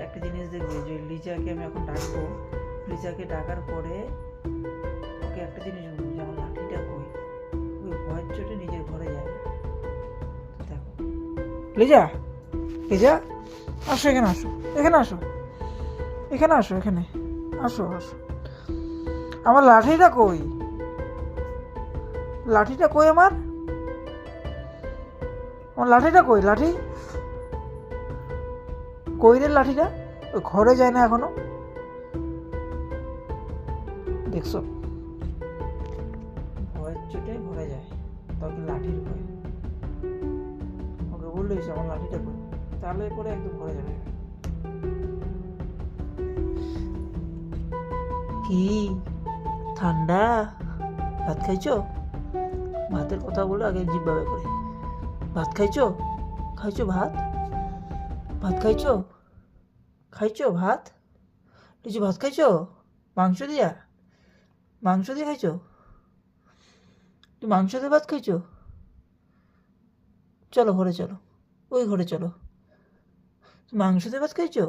একটা জিনিস দেখবে, যে লিজাকে আমি এখন ডাকবো, লিজাকে ডাকার পরে ওকে একটা জিনিস বলবো যে আমার লাঠিটা কই। ওই ভয়ের চোটে নিজের ঘরে যাবে। দেখো লিজা, লিজা আসো, এখানে আসো, এখানে আসো, এখানে আসো, এখানে আসো, আসো। আমার লাঠিটা কই, লাঠিটা কই আমার, আমার লাঠিটা কই, লাঠি কই রে লাঠিটা? ওই ঘরে যায় না এখনো, দেখছো? ভয়ের চোটে ঘরে যায়, তবে লাঠির ভয়। ওকে বললে আমার লাঠিটা কই, তাহলে পরে একদম ঘরে যাবে। কি ঠান্ডা? ভাত খাইছো? ভাতের কথা বলে আগে জিভভাবে করে। ভাত খাইছো? খাইছো ভাত? ভাত খাইছো? খাইছো ভাত? লিচু ভাত খাইছো? মাংস দিয়া? মাংস দিয়ে খাইছো? তুমি মাংস দিয়ে ভাত খাইছো? চলো ঘরে চলো, ওই ঘরে চলো। মাংস দিয়ে ভাত খাইছো?